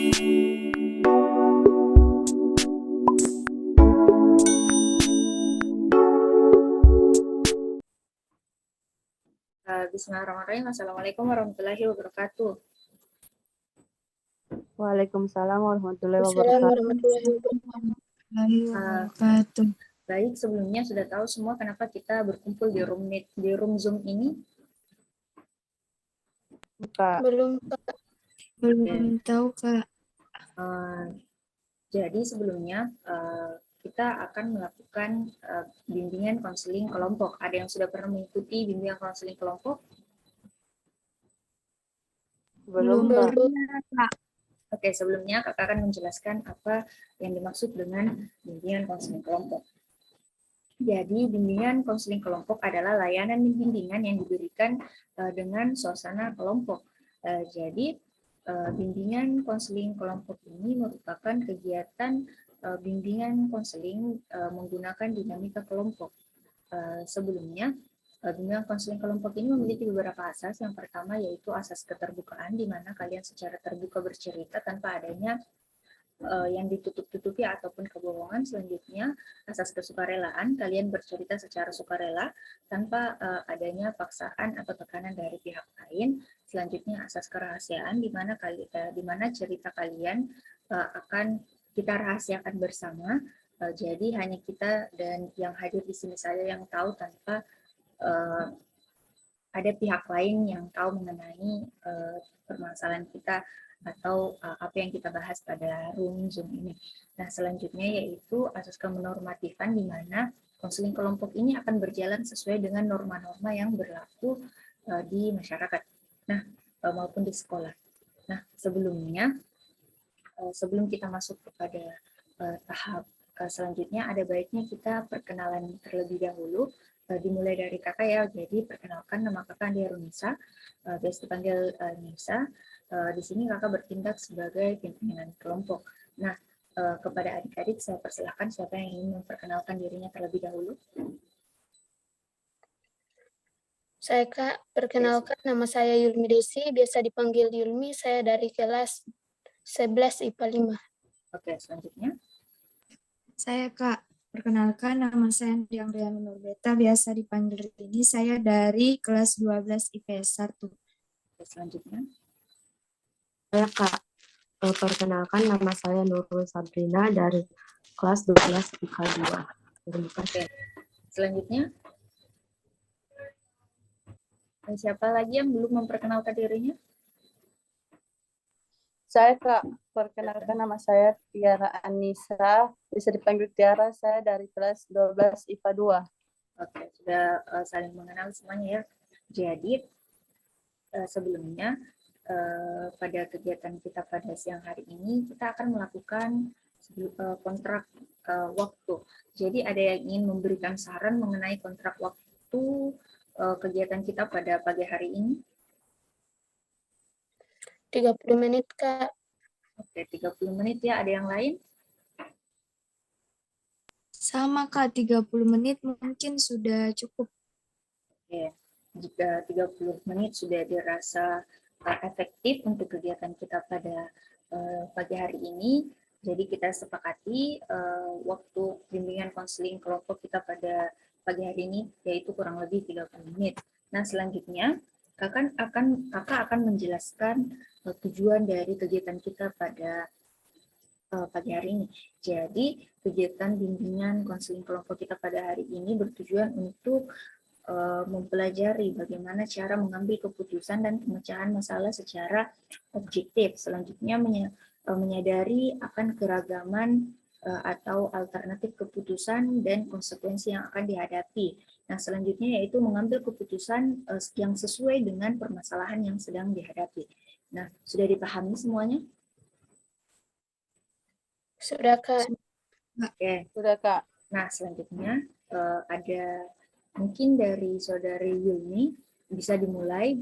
Bismillahirrahmanirrahim. Assalamualaikum warahmatullahi wabarakatuh. Waalaikumsalam warahmatullahi Assalamualaikum wabarakatuh. warahmatullahi wabarakatuh. Baik, sebelumnya sudah tahu semua kenapa kita berkumpul di room Zoom ini? Kak, Belum, Kak. Belum tahu, Kak. Jadi sebelumnya kita akan melakukan bimbingan konseling kelompok. Ada yang sudah pernah mengikuti bimbingan konseling kelompok? belum Kak. Oke, sebelumnya kakak akan menjelaskan apa yang dimaksud dengan bimbingan konseling kelompok. Jadi, bimbingan konseling kelompok adalah layanan bimbingan yang diberikan dengan suasana kelompok. Jadi, bimbingan konseling kelompok ini merupakan kegiatan bimbingan konseling menggunakan dinamika kelompok. Sebelumnya, bimbingan konseling kelompok ini memiliki beberapa asas. Yang pertama yaitu asas keterbukaan, di mana kalian secara terbuka bercerita tanpa adanya yang ditutup-tutupi ataupun kebohongan. Selanjutnya, asas kesukarelaan, kalian bercerita secara sukarela tanpa adanya paksaan atau tekanan dari pihak lain. Selanjutnya, asas kerahasiaan, di mana cerita kalian akan kita rahasiakan bersama. Jadi hanya kita dan yang hadir di sini saja yang tahu, tanpa ada pihak lain yang tahu mengenai permasalahan kita atau apa yang kita bahas pada room Zoom ini. Nah, selanjutnya yaitu asas kenormatifan, di mana konseling kelompok ini akan berjalan sesuai dengan norma-norma yang berlaku di masyarakat, maupun di sekolah. Nah, sebelum kita masuk kepada tahap selanjutnya, ada baiknya kita perkenalan terlebih dahulu. Dimulai dari kakak ya. Jadi perkenalkan, nama kakak Andi Arunisa, biasa dipanggil Nisa. Di sini kakak bertindak sebagai pimpinan kelompok. Nah, kepada adik-adik saya persilahkan, siapa yang ingin memperkenalkan dirinya terlebih dahulu? Saya, Kak, perkenalkan, nama saya Yulmi Desi, biasa dipanggil Yulmi. Saya dari kelas 11 IPA 5. Oke, selanjutnya. Saya, Kak, perkenalkan, nama saya Diang Riana Nurbeta, biasa dipanggil Rini. Saya dari kelas 12 IPS 1. Oke, selanjutnya. Saya Kak, perkenalkan, nama saya Nurul Sabrina dari kelas 12 IPA 2. Oke, selanjutnya. Dan siapa lagi yang belum memperkenalkan dirinya? Saya Kak, perkenalkan, nama saya Tiara Anissa, bisa dipanggil Tiara, saya dari kelas 12 IPA 2. Oke, sudah saling mengenal semuanya ya. Jadi, sebelumnya pada kegiatan kita pada siang hari ini, kita akan melakukan kontrak waktu. Jadi ada yang ingin memberikan saran mengenai kontrak waktu kegiatan kita pada pagi hari ini? 30 menit, Kak. Oke, 30 menit ya. Ada yang lain? Sama, Kak, 30 menit mungkin sudah cukup. Oke, jika 30 menit sudah dirasa efektif untuk kegiatan kita pada pagi hari ini, jadi kita sepakati waktu bimbingan konseling kelompok kita pada pagi hari ini yaitu kurang lebih 30 menit. Nah, selanjutnya kakak akan menjelaskan tujuan dari kegiatan kita pada pagi hari ini. Jadi, kegiatan bimbingan konseling kelompok kita pada hari ini bertujuan untuk mempelajari bagaimana cara mengambil keputusan dan pemecahan masalah secara objektif. Selanjutnya menyadari akan keragaman atau alternatif keputusan dan konsekuensi yang akan dihadapi. Nah, selanjutnya yaitu mengambil keputusan yang sesuai dengan permasalahan yang sedang dihadapi. Nah, sudah dipahami semuanya? Sudah, Kak. Oke. Sudah Kak. Nah, selanjutnya ada mungkin dari saudari Yulmi, bisa dimulai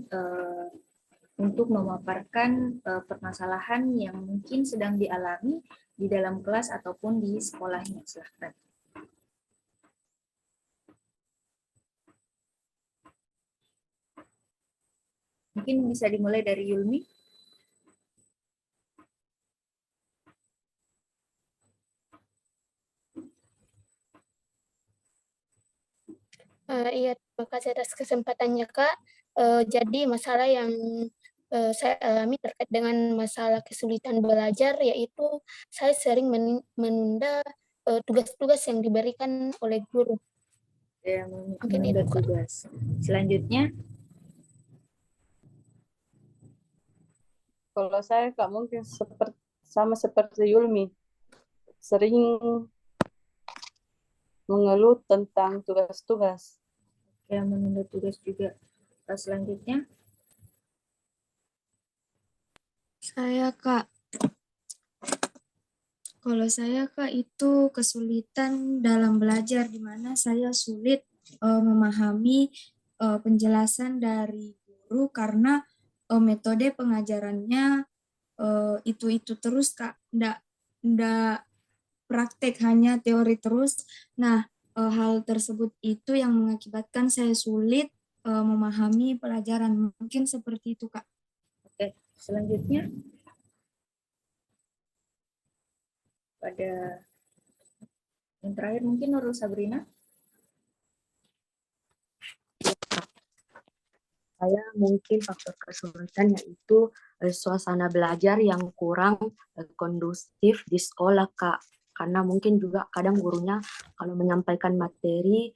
untuk memaparkan permasalahan yang mungkin sedang dialami di dalam kelas ataupun di sekolahnya. Silahkan. Mungkin bisa dimulai dari Yulmi. Iya, terima kasih atas kesempatannya, Kak. Jadi masalah yang saya alami terkait dengan masalah kesulitan belajar, yaitu saya sering menunda tugas-tugas yang diberikan oleh guru. Yang Mungkin menunda itu, Kak. tugas. Selanjutnya, Kalau saya Kak mungkin sama seperti Yulmi, sering mengeluh tentang tugas-tugas. yang menunda tugas juga. Selanjutnya, Saya Kak, kalau saya Kak itu kesulitan dalam belajar di mana saya sulit memahami penjelasan dari guru karena metode pengajarannya itu terus Kak, ndak praktek, hanya teori terus. Nah, hal tersebut itu yang mengakibatkan saya sulit memahami pelajaran. Mungkin seperti itu, Kak. oke. Selanjutnya, pada yang terakhir mungkin Nurul Sabrina. Saya mungkin faktor kesulitan yaitu suasana belajar yang kurang kondusif di sekolah, Kak. Karena mungkin juga kadang gurunya kalau menyampaikan materi,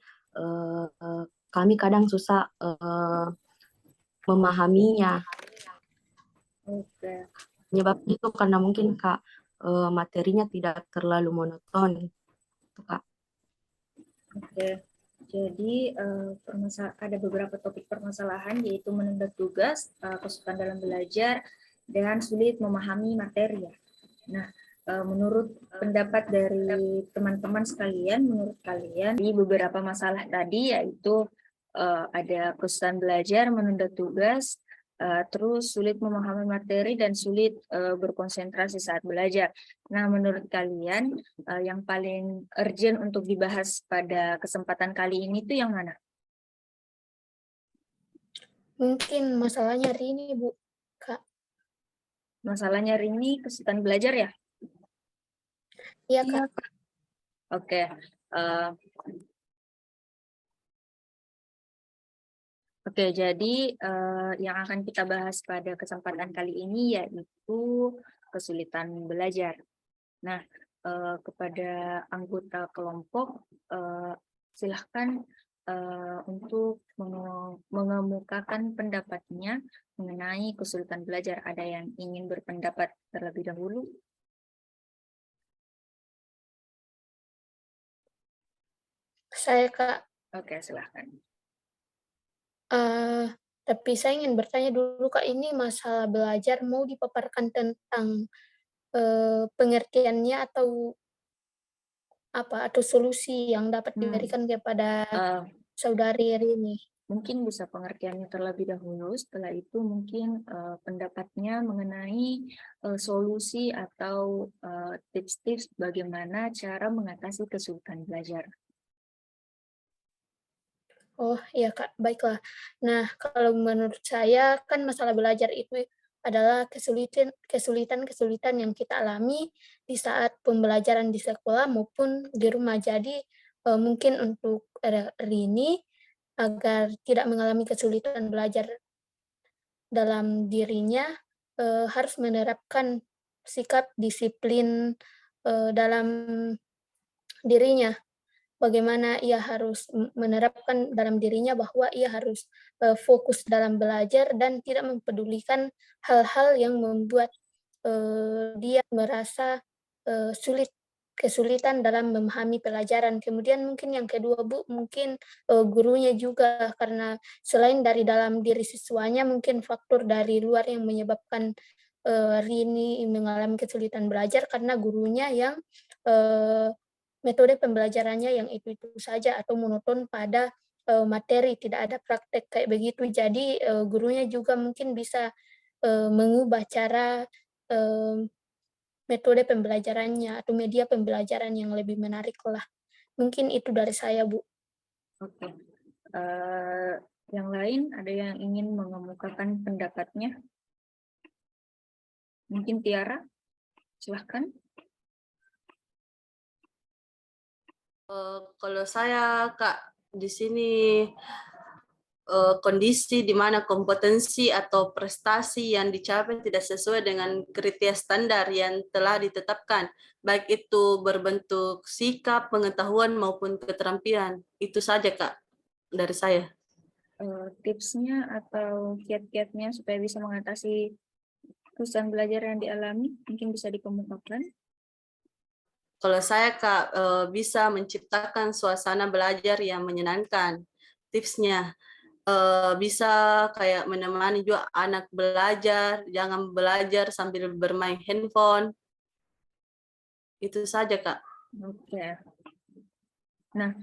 kami kadang susah memahaminya. Oke, Penyebab itu karena mungkin, Kak, materinya tidak terlalu monoton, Kak. oke. Jadi ada beberapa topik permasalahan, yaitu menunda tugas, kesulitan dalam belajar, dan sulit memahami materi. Nah, menurut pendapat dari teman-teman sekalian, menurut kalian di beberapa masalah tadi, yaitu ada kesulitan belajar, menunda tugas, terus sulit memahami materi, dan sulit berkonsentrasi saat belajar. Nah, menurut kalian yang paling urgent untuk dibahas pada kesempatan kali ini tuh yang mana? Mungkin masalahnya hari ini, Bu, Kak. Masalahnya hari ini kesulitan belajar ya? Iya, Iya, Kak. Kak. Oke. eh, Oke, jadi yang akan kita bahas pada kesempatan kali ini yaitu kesulitan belajar. Nah, kepada anggota kelompok, silahkan untuk mengemukakan pendapatnya mengenai kesulitan belajar. Ada yang ingin berpendapat terlebih dahulu? Saya, Kak. Oke, silahkan. Tapi saya ingin bertanya dulu, Kak, ini masalah belajar mau dipaparkan tentang pengertiannya atau apa, atau solusi yang dapat diberikan kepada Eh, saudari Rini? Mungkin bisa pengertiannya terlebih dahulu, setelah itu mungkin pendapatnya mengenai solusi atau tips-tips bagaimana cara mengatasi kesulitan belajar. Oh iya, Kak, baiklah. Nah, kalau menurut saya kan masalah belajar itu adalah kesulitan yang kita alami di saat pembelajaran di sekolah maupun di rumah. Jadi mungkin untuk Rini agar tidak mengalami kesulitan belajar dalam dirinya, harus menerapkan sikap disiplin dalam dirinya. Bagaimana ia harus menerapkan dalam dirinya bahwa ia harus fokus dalam belajar dan tidak mempedulikan hal-hal yang membuat dia merasa kesulitan dalam memahami pelajaran. Kemudian mungkin yang kedua, Bu, mungkin gurunya juga, karena selain dari dalam diri siswanya, mungkin faktor dari luar yang menyebabkan Rini mengalami kesulitan belajar karena gurunya yang metode pembelajarannya yang itu-itu saja atau monoton pada materi, tidak ada praktek kayak begitu. Jadi gurunya juga mungkin bisa mengubah cara metode pembelajarannya atau media pembelajaran yang lebih menarik lah. Mungkin itu dari saya, Bu. Oke. Yang lain ada yang ingin mengemukakan pendapatnya? Mungkin Tiara, silahkan. Kalau saya, Kak, di sini kondisi di mana kompetensi atau prestasi yang dicapai tidak sesuai dengan kriteria standar yang telah ditetapkan, baik itu berbentuk sikap, pengetahuan maupun keterampilan. Itu saja Kak dari saya. Tipsnya atau kiat-kiatnya supaya bisa mengatasi kesusahan belajar yang dialami mungkin bisa dikemukakan. Kalau saya Kak bisa menciptakan suasana belajar yang menyenangkan. Tipsnya bisa kayak menemani juga anak belajar, jangan belajar sambil bermain handphone. Itu saja Kak. Oke. Nah,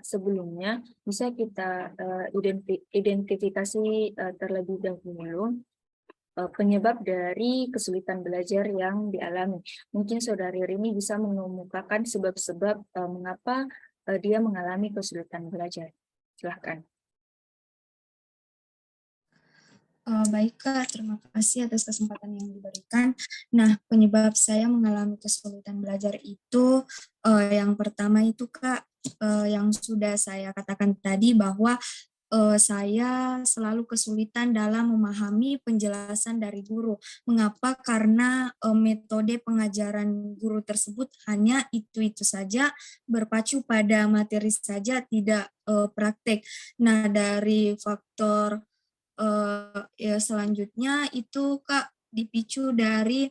sebelumnya bisa kita identifikasi terlebih dahulu penyebab dari kesulitan belajar yang dialami. Mungkin Saudari Rini bisa mengemukakan sebab-sebab mengapa dia mengalami kesulitan belajar. Silahkan. Baik Kak, terima kasih atas kesempatan yang diberikan. Nah, penyebab saya mengalami kesulitan belajar itu yang pertama itu Kak, yang sudah saya katakan tadi bahwa saya selalu kesulitan dalam memahami penjelasan dari guru. Mengapa? Karena metode pengajaran guru tersebut hanya itu-itu saja, berpacu pada materi saja, tidak praktek. Nah, dari faktor ya selanjutnya itu Kak dipicu dari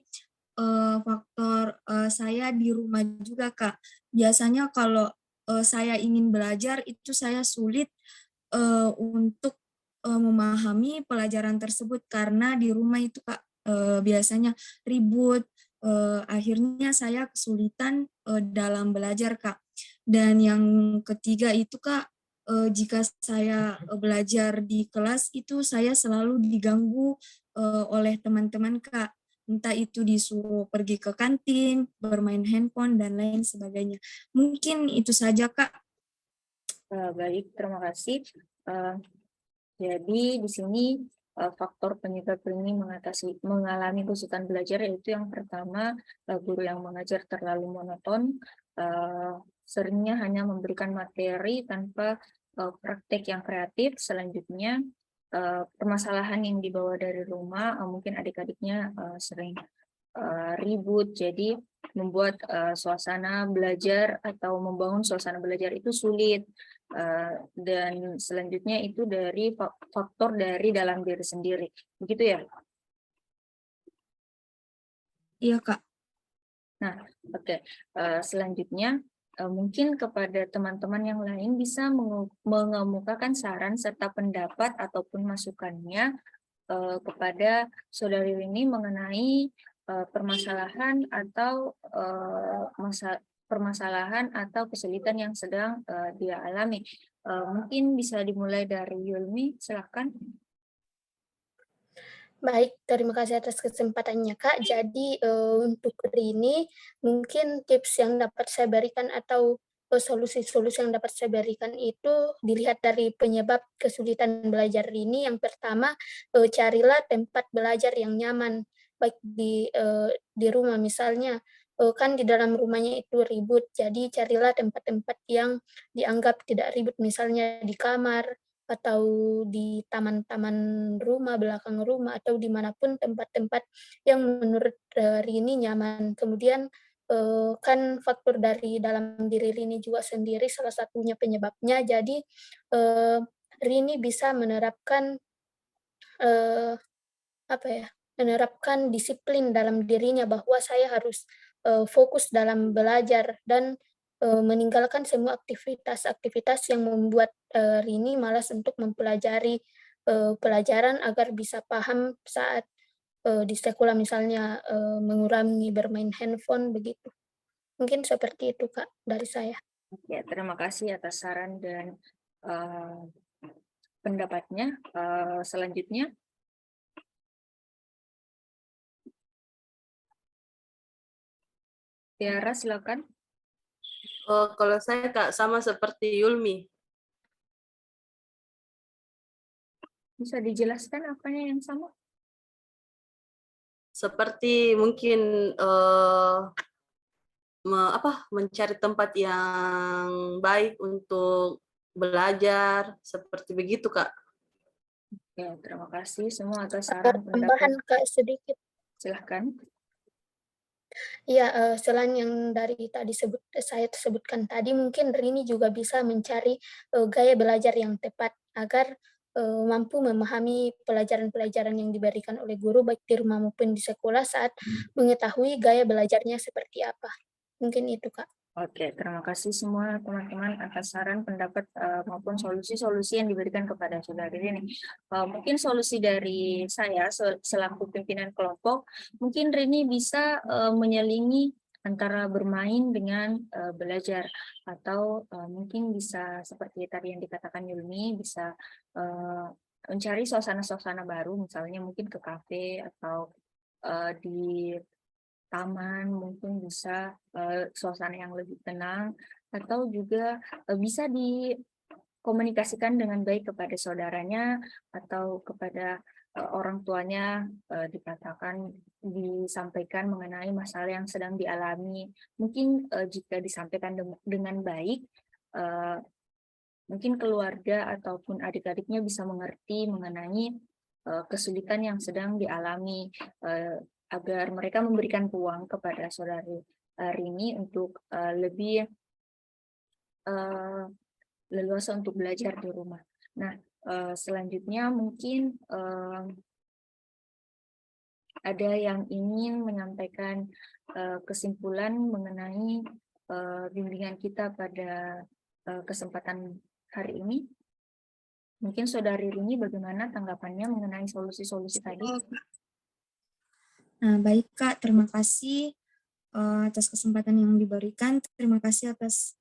faktor saya di rumah juga Kak. Biasanya kalau saya ingin belajar itu saya sulit untuk memahami pelajaran tersebut karena di rumah itu Kak biasanya ribut, akhirnya saya kesulitan dalam belajar Kak. Dan yang ketiga itu Kak, jika saya belajar di kelas itu saya selalu diganggu oleh teman-teman Kak. Entah itu disuruh pergi ke kantin, bermain handphone, dan lain sebagainya. Mungkin itu saja Kak. Baik, terima kasih. Jadi di sini faktor penyebab ini mengalami kesulitan belajar yaitu yang pertama guru yang mengajar terlalu monoton, seringnya hanya memberikan materi tanpa praktek yang kreatif. Selanjutnya permasalahan yang dibawa dari rumah, mungkin adik-adiknya sering ribut, jadi membuat suasana belajar atau membangun suasana belajar itu sulit. Dan selanjutnya itu dari faktor dari dalam diri sendiri, begitu ya? Iya Kak. Nah, oke. Selanjutnya mungkin kepada teman-teman yang lain bisa mengemukakan saran serta pendapat ataupun masukannya kepada Saudari Rini mengenai permasalahan atau permasalahan atau kesulitan yang sedang dia alami. Mungkin bisa dimulai dari Yulmi, silakan. Baik, terima kasih atas kesempatannya, Kak. Jadi, untuk Rini, mungkin tips yang dapat saya berikan atau solusi-solusi yang dapat saya berikan itu dilihat dari penyebab kesulitan belajar Rini. Yang pertama, carilah tempat belajar yang nyaman, baik di rumah misalnya, kan di dalam rumahnya itu ribut, jadi carilah tempat-tempat yang dianggap tidak ribut, misalnya di kamar, atau di taman-taman rumah, belakang rumah, atau dimanapun tempat-tempat yang menurut Rini nyaman. Kemudian kan faktor dari dalam diri Rini juga sendiri salah satunya penyebabnya. Jadi Rini bisa menerapkan eh, apa ya? Menerapkan disiplin dalam dirinya bahwa saya harus fokus dalam belajar dan meninggalkan semua aktivitas-aktivitas yang membuat Rini malas untuk mempelajari pelajaran agar bisa paham saat di sekolah misalnya mengurangi bermain handphone begitu. Mungkin seperti itu Kak dari saya. Ya, terima kasih atas saran dan pendapatnya. Selanjutnya, Tiara, silakan. Kalau saya Kak sama seperti Yulmi. Bisa dijelaskan apanya yang sama? Seperti mungkin mencari tempat yang baik untuk belajar, seperti begitu, Kak. Ya, terima kasih semua atas saran Tambahan pendapat. Kak sedikit. Silahkan. Iya, selain yang dari tadi saya sebutkan tadi, mungkin Rini juga bisa mencari gaya belajar yang tepat agar mampu memahami pelajaran-pelajaran yang diberikan oleh guru baik di rumah maupun di sekolah saat mengetahui gaya belajarnya seperti apa. Mungkin itu, Kak. Oke, terima kasih semua teman-teman atas saran, pendapat, maupun solusi-solusi yang diberikan kepada saudari Rini. Mungkin solusi dari saya selaku pimpinan kelompok, mungkin Rini bisa menyelingi antara bermain dengan belajar, atau mungkin bisa seperti tadi yang dikatakan Yulmi, bisa mencari suasana-suasana baru, misalnya mungkin ke kafe atau di taman, mungkin bisa suasana yang lebih tenang, atau juga bisa dikomunikasikan dengan baik kepada saudaranya atau kepada orang tuanya, disampaikan mengenai masalah yang sedang dialami. Mungkin jika disampaikan dengan baik, mungkin keluarga ataupun adik-adiknya bisa mengerti mengenai kesulitan yang sedang dialami, agar mereka memberikan ruang kepada saudari Rini untuk lebih leluasa untuk belajar di rumah. Nah, selanjutnya mungkin ada yang ingin menyampaikan kesimpulan mengenai bimbingan kita pada kesempatan hari ini. Mungkin saudari Rini bagaimana tanggapannya mengenai solusi-solusi tadi? Nah, baik Kak, terima kasih atas kesempatan yang diberikan. Terima kasih atas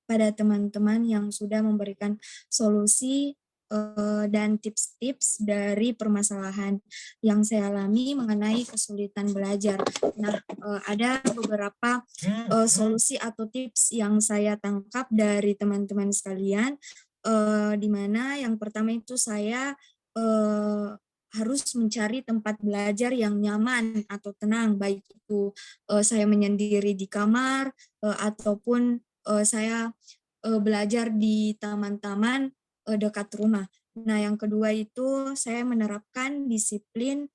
pada teman-teman yang sudah memberikan solusi dan tips-tips dari permasalahan yang saya alami mengenai kesulitan belajar. Nah, ada beberapa solusi atau tips yang saya tangkap dari teman-teman sekalian, di mana yang pertama itu saya harus mencari tempat belajar yang nyaman atau tenang, baik itu saya menyendiri di kamar ataupun saya belajar di taman-taman dekat rumah. Nah, yang kedua itu saya menerapkan disiplin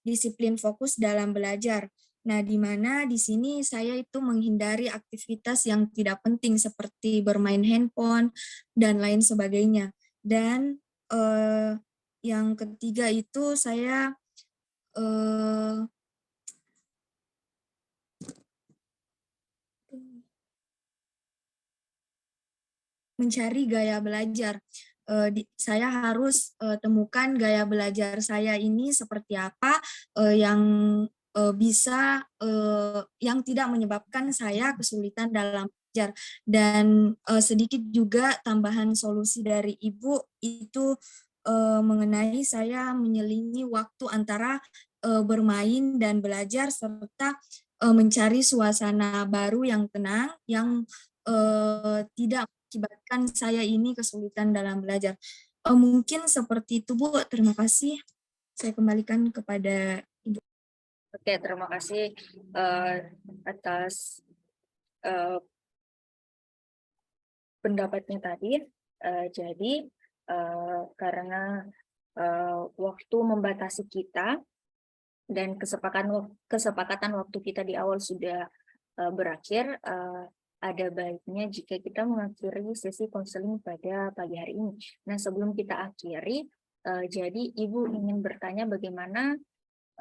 disiplin fokus dalam belajar. Nah, di mana di sini saya itu menghindari aktivitas yang tidak penting seperti bermain handphone dan lain sebagainya. Dan yang ketiga itu saya mencari gaya belajar. Saya harus temukan gaya belajar saya ini seperti apa yang bisa yang tidak menyebabkan saya kesulitan dalam belajar. Dan sedikit juga tambahan solusi dari Ibu itu mengenai saya menyelingi waktu antara bermain dan belajar serta mencari suasana baru yang tenang yang tidak mengakibatkan saya ini kesulitan dalam belajar. Mungkin seperti itu, Bu. Terima kasih. Saya kembalikan kepada Ibu. Oke, terima kasih atas pendapatnya tadi. Jadi karena waktu membatasi kita dan kesepakatan waktu kita di awal sudah berakhir, ada baiknya jika kita mengakhiri sesi konseling pada pagi hari ini. Nah, sebelum kita akhiri, jadi Ibu ingin bertanya bagaimana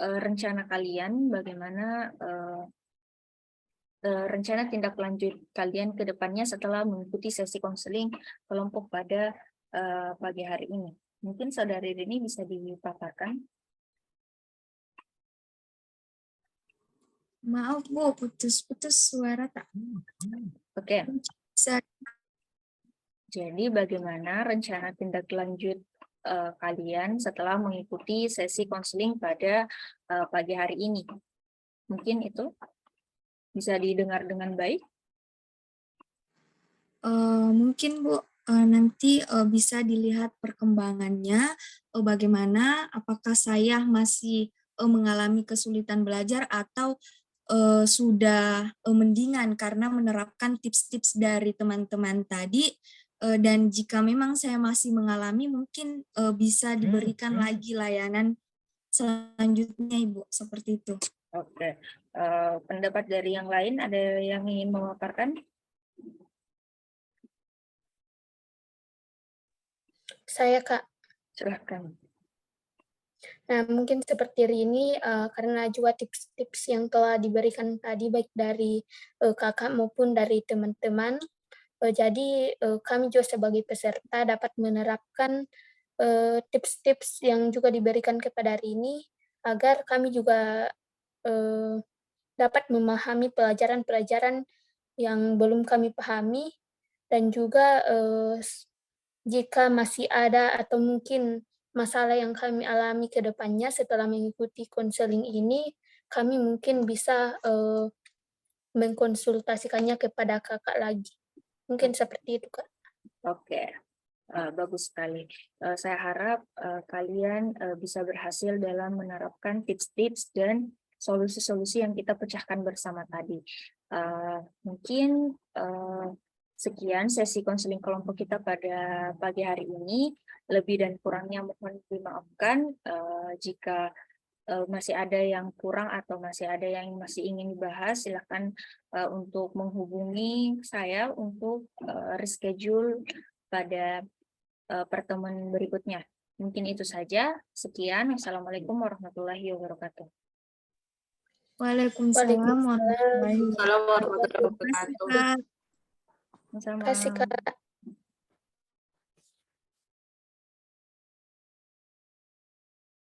rencana kalian, bagaimana rencana tindak lanjut kalian ke depannya setelah mengikuti sesi konseling kelompok pada pagi hari ini. Mungkin saudari Rini bisa dipaparkan. Maaf, Bu, putus-putus suara tak. Oke. Bisa. Jadi bagaimana rencana tindak lanjut kalian setelah mengikuti sesi konseling pada pagi hari ini? Mungkin itu bisa didengar dengan baik? Mungkin Bu, nanti bisa dilihat perkembangannya, bagaimana, apakah saya masih mengalami kesulitan belajar atau sudah mendingan karena menerapkan tips-tips dari teman-teman tadi. Dan jika memang saya masih mengalami, mungkin bisa diberikan lagi layanan selanjutnya, Ibu, seperti itu. Oke. Pendapat dari yang lain, ada yang ingin memaparkan? Saya, Kak. Silahkan. Nah, mungkin seperti ini karena juga tips-tips yang telah diberikan tadi baik dari kakak maupun dari teman-teman. Jadi kami juga sebagai peserta dapat menerapkan tips-tips yang juga diberikan kepada Rini agar kami juga dapat memahami pelajaran-pelajaran yang belum kami pahami dan juga jika masih ada atau mungkin masalah yang kami alami ke depannya setelah mengikuti konseling ini, kami mungkin bisa mengkonsultasikannya kepada kakak lagi. Mungkin seperti itu, Kak. Oke. Bagus sekali. Saya harap kalian bisa berhasil dalam menerapkan tips-tips dan solusi-solusi yang kita pecahkan bersama tadi. Mungkin sekian sesi konseling kelompok kita pada pagi hari ini. Lebih dan kurangnya mohon dimaafkan jika masih ada yang kurang atau masih ada yang masih ingin dibahas, silakan untuk menghubungi saya untuk reschedule pada pertemuan berikutnya. Mungkin itu saja. Sekian. Wassalamualaikum warahmatullahi wabarakatuh. Waalaikumsalam warahmatullahi Assalamualaikum warahmatullahi wabarakatuh. wabarakatuh. Sama. Terima kasih, Kak.